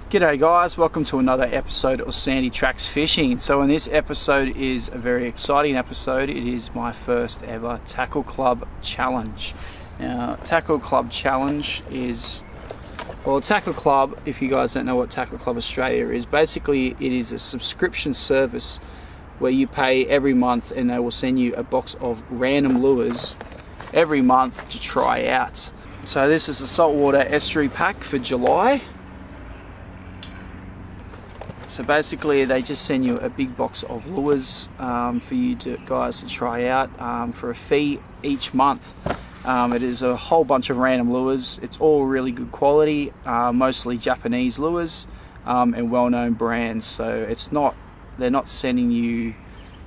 G'day guys, welcome to another episode of Sandy Tracks Fishing. So in this episode is a very exciting episode. It is my first ever Tackle Club Challenge. Now, Tackle Club Challenge is, well, Tackle Club, if you guys don't know what Tackle Club Australia is, basically it is a subscription service where you pay every month and they will send you a box of random lures every month to try out. So this is a saltwater estuary pack for July. So basically they just send you a big box of lures for you guys to try out for a fee each month. It is a whole bunch of random lures. It's all really good quality, mostly Japanese lures and well-known brands. So they're not sending you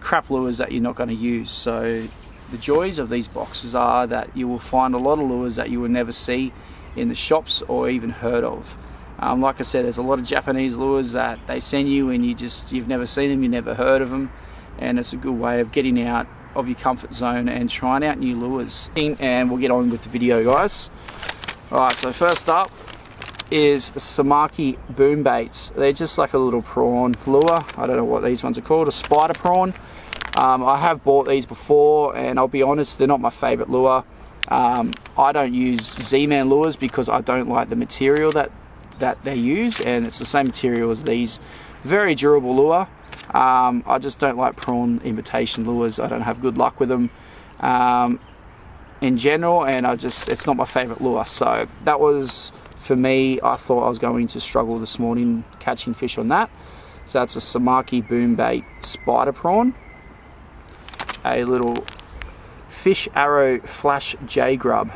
crap lures that you're not going to use. So the joys of these boxes are that you will find a lot of lures that you will never see in the shops or even heard of. Like I said, there's a lot of Japanese lures that they send you and you've never seen them, you never heard of them, and it's a good way of getting out of your comfort zone and trying out new lures. And we'll get on with the video, guys. Alright, so first up is Samaki boom baits. They're just like a little prawn lure. I don't know what these ones are called, a spider prawn. I have bought these before and I'll be honest, they're not my favourite lure. I don't use Z-Man lures because I don't like the material that they use, and it's the same material as these. Very durable lure. I just don't like prawn imitation lures. I don't have good luck with them in general, and it's not my favorite lure. So that was, for me, I thought I was going to struggle this morning catching fish on that. So that's a Samaki boom bait spider prawn, a little fish arrow flash J grub.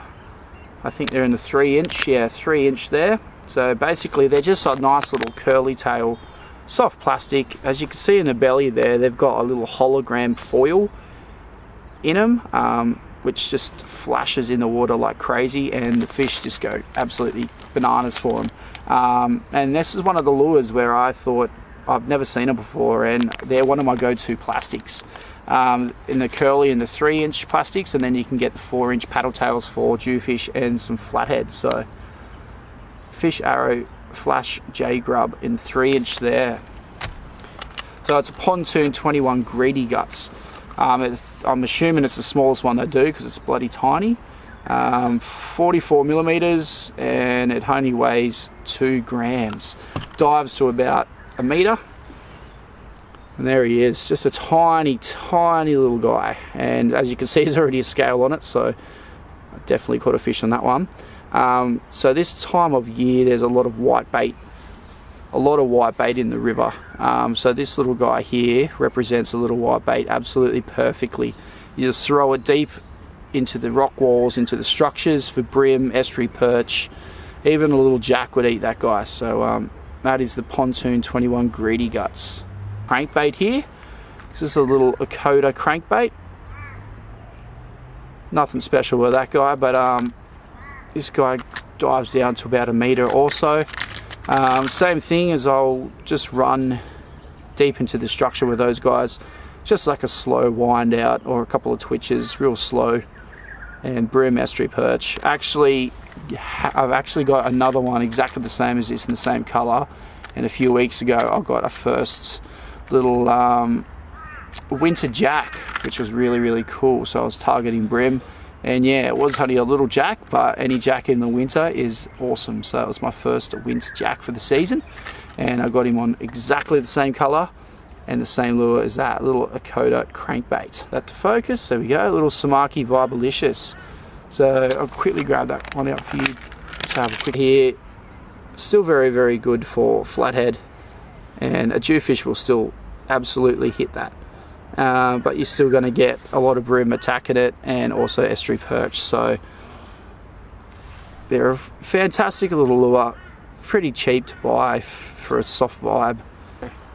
I think they're in the 3-inch, yeah, 3-inch there. So basically they're just a nice little curly tail, soft plastic. As you can see in the belly there, they've got a little hologram foil in them, which just flashes in the water like crazy, and the fish just go absolutely bananas for them. And this is one of the lures where I thought, I've never seen them before, and they're one of my go-to plastics. In the curly and the 3-inch plastics, and then you can get the 4-inch paddle tails for jewfish and some flatheads. So fish arrow flash J grub in 3-inch there. So it's a pontoon 21 greedy guts. I'm assuming it's the smallest one they do because it's bloody tiny. 44 millimeters, and it only weighs 2 grams. Dives to about a meter. And there he is, just a tiny little guy, and as you can see there's already a scale on it, so I definitely caught a fish on that one. So this time of year there's a lot of white bait in the river. So this little guy here represents a little white bait absolutely perfectly. You just throw it deep into the rock walls, into the structures for brim, estuary perch. Even a little jack would eat that guy. So that is the pontoon 21 greedy guts. Crankbait here. This is a little Akoda crankbait. Nothing special with that guy, but this guy dives down to about a meter also. Same thing, as I'll just run deep into the structure with those guys, just like a slow wind out or a couple of twitches, real slow, and brim, estuary perch. Actually, I've actually got another one exactly the same as this in the same color, and a few weeks ago I got a first little winter jack, which was really cool. So I was targeting brim, and yeah, it was only a little jack, but any jack in the winter is awesome. So it was my first winter jack for the season, and I got him on exactly the same color and the same lure as that little Akoda crankbait. That to focus, there we go, little Samaki Vibalicious. So I'll quickly grab that one out for you. Let's have a quick here. Still very good for flathead, and a jewfish will still absolutely hit that. But you're still going to get a lot of brim attacking it, and also estuary perch. So they're a fantastic little lure, pretty cheap to buy for a soft vibe.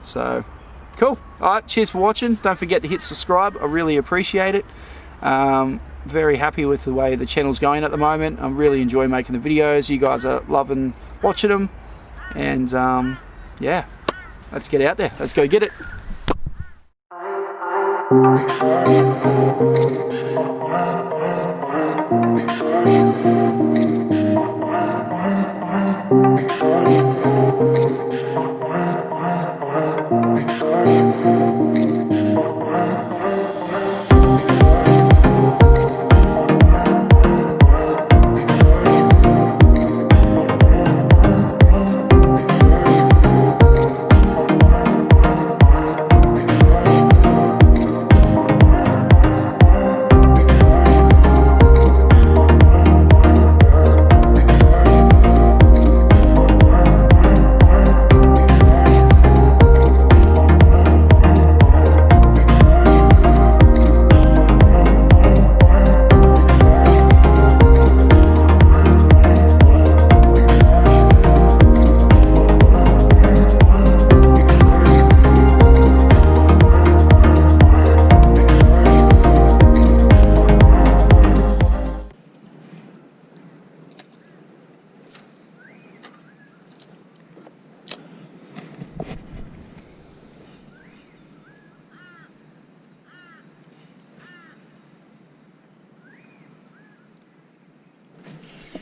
So cool. Alright, cheers for watching. Don't forget to hit subscribe, I really appreciate it. Very happy with the way the channel's going at the moment. I'm really enjoying making the videos. You guys are loving watching them, and yeah, let's get out there, let's go get it. Thank you.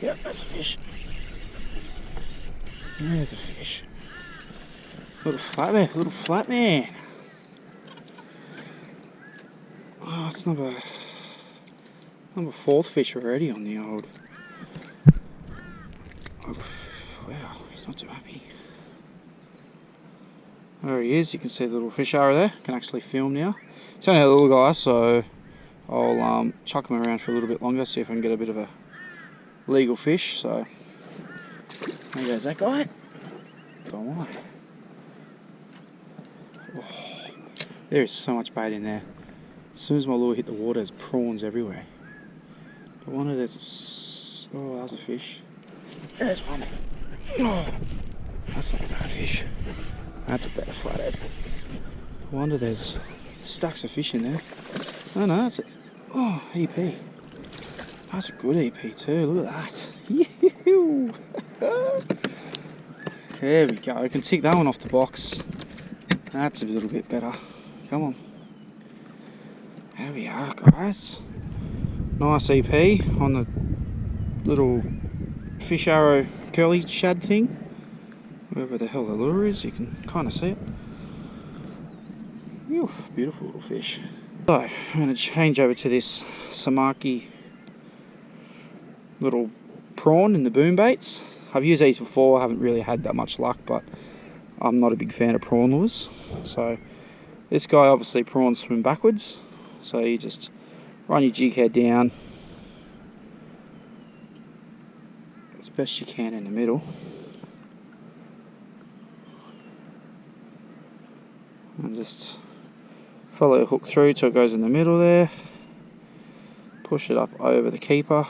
Yeah, that's a fish. There's a fish. Little flat man. Oh, it's number 4th fish already on the old. Oh, wow, he's not too happy. There he is. You can see the little fish arrow there. Can actually film now. It's only a little guy, so I'll chuck him around for a little bit longer, see if I can get a bit of a legal fish. So there goes that guy. Don't lie. Oh, there is so much bait in there. As soon as my lure hit the water, there's prawns everywhere. But one of there's oh, that was a fish. There's one. Oh, that's not a bad fish. That's a better flathead. I wonder there's stacks of fish in there. Oh no, that's a EP. That's a good EP too. Look at that. There we go. I can tick that one off the box. That's a little bit better. Come on. There we are, guys. Nice EP on the little fish arrow curly shad thing. Wherever the hell the lure is, you can kind of see it. Ew, beautiful little fish. So, I'm going to change over to this Samaki little prawn in the boom baits. I've used these before, I haven't really had that much luck, but I'm not a big fan of prawn lures. So, this guy obviously prawns swim backwards. So you just run your jig head down as best you can in the middle. And just follow the hook through till it goes in the middle there. Push it up over the keeper.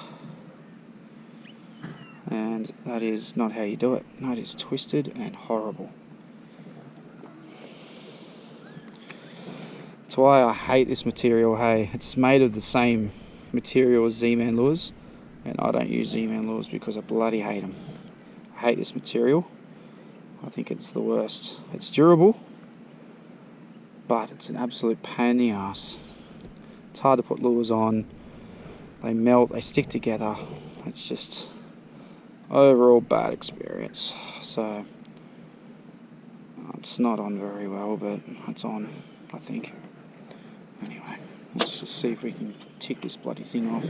And that is not how you do it. That is twisted and horrible. That's why I hate this material, hey. It's made of the same material as Z-Man lures, and I don't use Z-Man lures because I bloody hate them. I hate this material. I think it's the worst. It's durable, but it's an absolute pain in the ass. It's hard to put lures on. They melt, they stick together. It's just overall bad experience. So it's not on very well, but it's on, I think. Anyway, let's just see if we can tick this bloody thing off.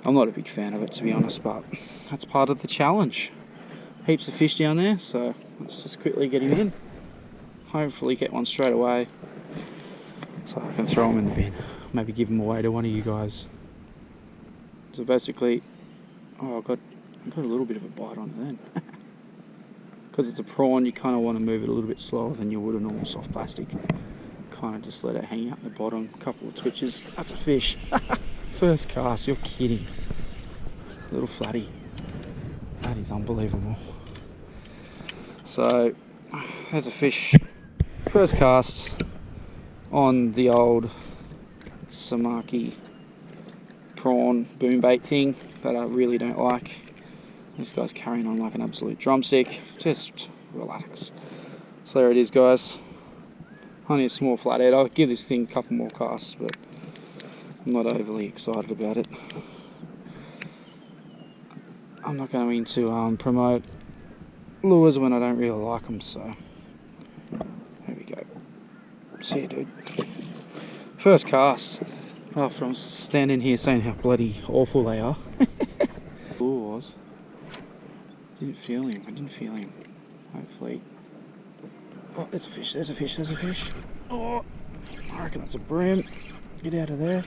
I'm not a big fan of it, to be honest, but that's part of the challenge. Heaps of fish down there, so let's just quickly get him in. Hopefully get one straight away, so I can throw him in the bin. Maybe give him away to one of you guys. So basically, oh, I've got a little bit of a bite on it then. Because it's a prawn, you kind of want to move it a little bit slower than you would a normal soft plastic. Kind of just let it hang out the bottom, a couple of twitches. That's a fish. First cast, you're kidding. Little flatty. That is unbelievable. So, there's a fish. First cast on the old Samaki prawn boom bait thing that I really don't like. This guy's carrying on like an absolute drumstick. Just relax. So there it is, guys. Only a small flathead. I'll give this thing a couple more casts, but I'm not overly excited about it. I'm not going to promote lures when I don't really like them, so there we go. See you, dude. First cast, after I'm standing here saying how bloody awful they are. Lure was. Didn't feel him. I didn't feel him. Hopefully. Oh, there's a fish, there's a fish, there's a fish. Oh, I reckon that's a bream. Get out of there.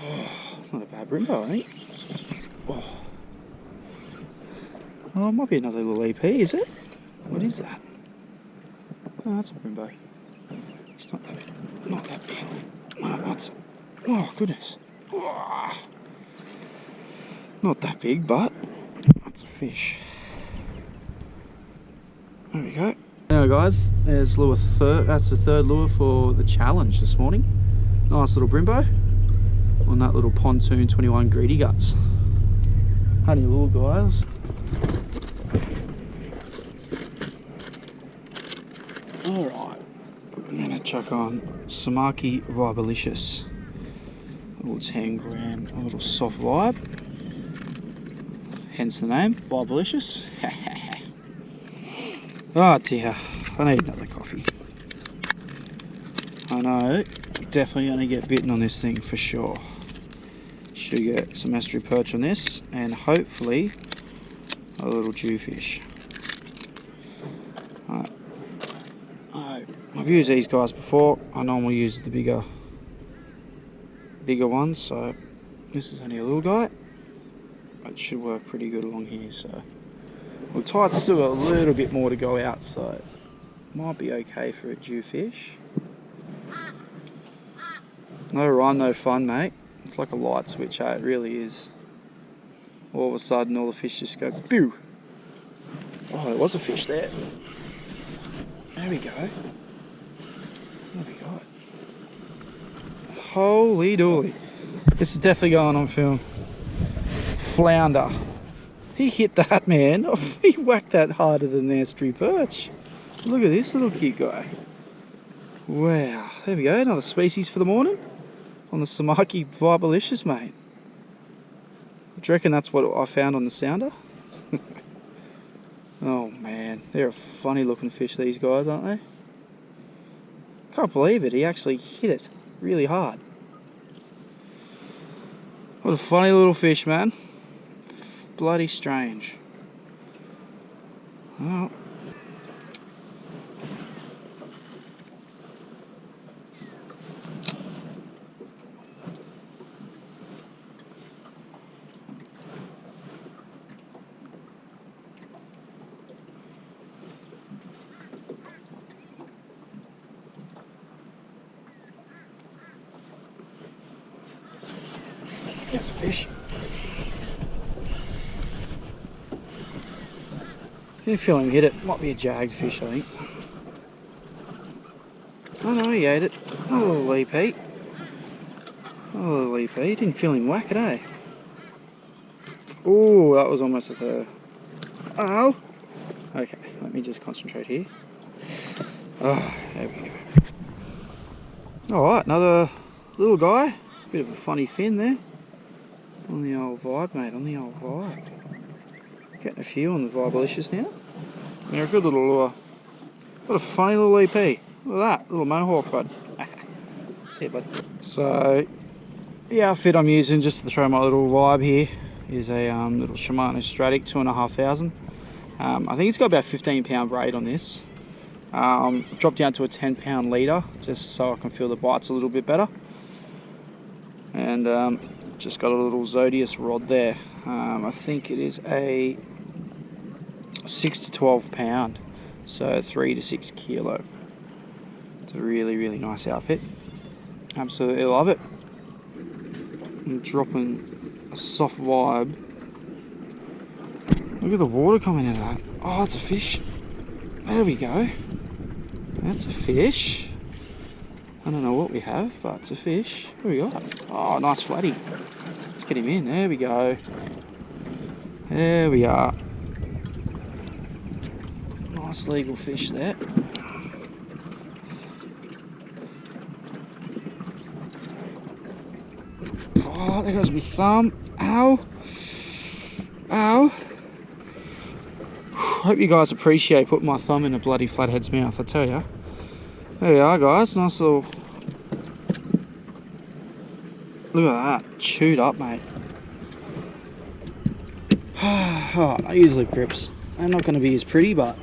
Oh, not a bad brimbo, I think. Oh. Oh, it might be another little EP, is it? What is that? Oh, that's a brimbo. It's not that big. Oh, that's, oh, goodness. Oh. Not that big, but that's a fish. There we go. Now guys, there's lure third. That's the third lure for the challenge this morning. Nice little brimbo on that little pontoon 21 greedy guts. Honey lure, guys. All right, I'm gonna chuck on Samaki Vibalicious. little 10 gram, a little soft vibe. Hence the name, Vibalicious. Oh dear, I need another coffee. I know, definitely going to get bitten on this thing for sure. Should get some estuary perch on this, and hopefully a little jewfish. Alright. I've used these guys before. I normally use the bigger ones, so this is only a little guy. It should work pretty good along here, so we'll tie it, still got a little bit more to go out, so might be okay for a jewfish. No run, no fun, mate. It's like a light switch, it really is. All of a sudden all the fish just go boo. Oh, there was a fish there. There we go. There we go. Holy dooly. This is definitely going on film. Flounder. He hit that, man. He whacked that harder than the estuary perch. Look at this little cute guy. Wow. There we go. Another species for the morning. On the Samaki Vibalicious, mate. Do you reckon that's what I found on the sounder? Oh man, they're a funny looking fish, these guys, aren't they? Can't believe it, he actually hit it really hard. What a funny little fish, man. Bloody strange. Well, that's a fish. Didn't feel him hit it. Might be a jagged fish, I think. Oh no, he ate it. Oh, little leap-eat. Oh, little leap-eat. Didn't feel him whack it, eh? Oh, that was almost a third. Oh! Okay, let me just concentrate here. Oh, there we go. Alright, another little guy. Bit of a funny fin there. On the old vibe, mate, on the old vibe. Getting a few on the Vibalicious now. They're a good little lure. What a funny little EP. Look at that, little mohawk bud. See it, bud. So, the outfit I'm using just to throw my little vibe here is a little Shimano Stratic 2,500. I think it's got about 15-pound braid on this. Dropped down to a 10-pound leader just so I can feel the bites a little bit better. And just got a little Zodius rod there. I think it is a 6 to 12 pound, so 3 to 6 kilo. It's a really, really nice outfit. Absolutely love it. I'm dropping a soft vibe. Look at the water coming out of that. Oh, it's a fish. There we go. That's a fish. I don't know what we have, but it's a fish. What we got? Oh, nice flatty. Let's get him in. There we go. There we are. Nice legal fish there. Oh, there goes my thumb. Ow. Ow. Hope you guys appreciate putting my thumb in a bloody flathead's mouth, I tell ya. There we are, guys. Nice little... Look at that. Chewed up, mate. Oh, I use lip grips. They're not going to be as pretty, but...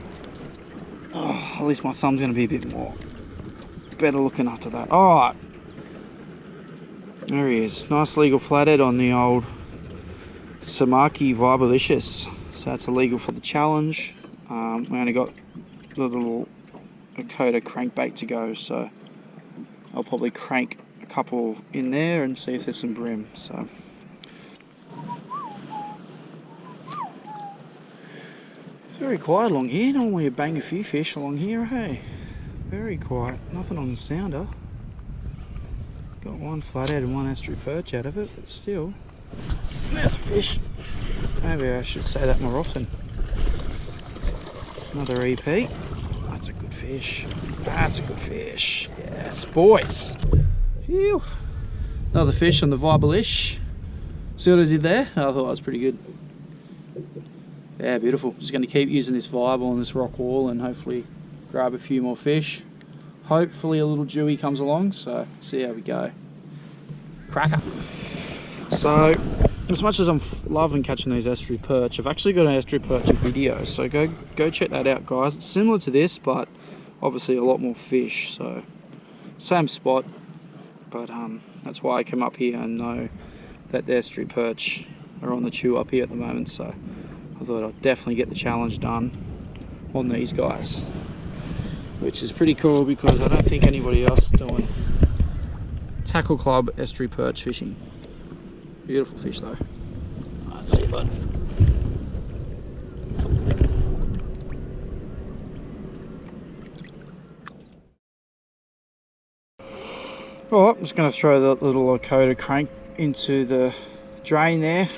Oh, at least my thumb's going to be a bit more... better looking after that. Alright. There he is. Nice legal flathead on the old... Samaki Vibalicious. So that's illegal for the challenge. We only got the little Dakota crankbait to go, so I'll probably crank a couple in there and see if there's some brim. So it's very quiet along here. Normally you bang a few fish along here, hey? Very quiet. Nothing on the sounder. Got one flathead and one estuary perch out of it, but still. There's a fish. Maybe I should say that more often. Another EP. That's a good fish. That's a good fish. Yes, boys. Phew. Another fish on the Vibalicious. See what I did there? I thought that was pretty good. Yeah, beautiful. Just going to keep using this Vibal on this rock wall and hopefully grab a few more fish. Hopefully a little dewy comes along, so see how we go. Cracker. So, as much as I'm loving catching these estuary perch, I've actually got an estuary perch video, so go check that out, guys. It's similar to this, but obviously a lot more fish, so same spot, but that's why I came up here and know that the estuary perch are on the chew up here at the moment, so I thought I'd definitely get the challenge done on these guys, which is pretty cool because I don't think anybody else is doing tackle club estuary perch fishing. Beautiful fish though. Let's see, bud. Alright, I'm just going to throw that little Lakota crank into the drain there.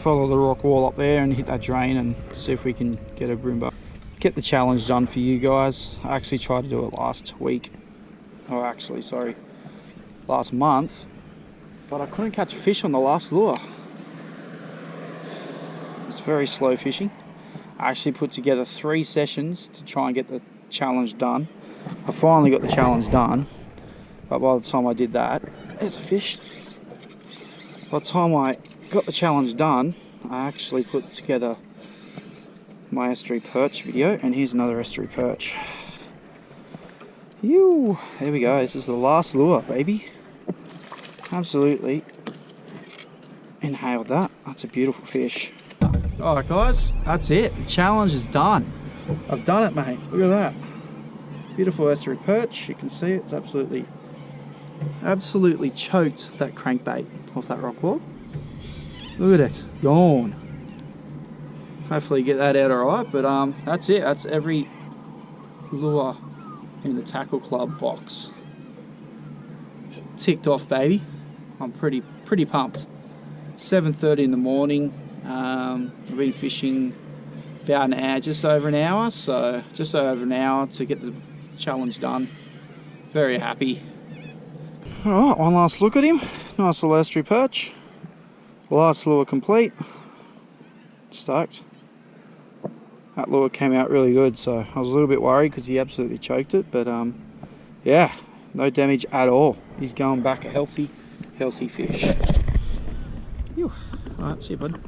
Follow the rock wall up there and hit that drain and see if we can get a brimba. Get the challenge done for you guys. I actually tried to do it last week. Oh, actually, sorry. Last month. But I couldn't catch a fish on the last lure. It's very slow fishing. I actually put together 3 sessions to try and get the challenge done. I finally got the challenge done. But by the time I did that, there's a fish. By the time I got the challenge done, I actually put together my estuary perch video, and here's another estuary perch. There we go. This is the last lure, baby. Absolutely inhaled that. That's a beautiful fish. Alright guys, that's it. The challenge is done. I've done it, mate. Look at that. Beautiful estuary perch. You can see it's absolutely choked that crankbait off that rock wall. Look at it, gone. Hopefully get that out alright, but that's it. That's every lure in the tackle club box ticked off, baby. I'm pretty pumped. 7:30 in the morning. I've been fishing about an hour, just over an hour, so just over an hour to get the challenge done. Very happy. Alright, one last look at him. Nice little estuary perch. Last lure complete. Stoked. That lure came out really good, so I was a little bit worried because he absolutely choked it, but yeah, no damage at all. He's going back a healthy fish. Alright, see you, bud.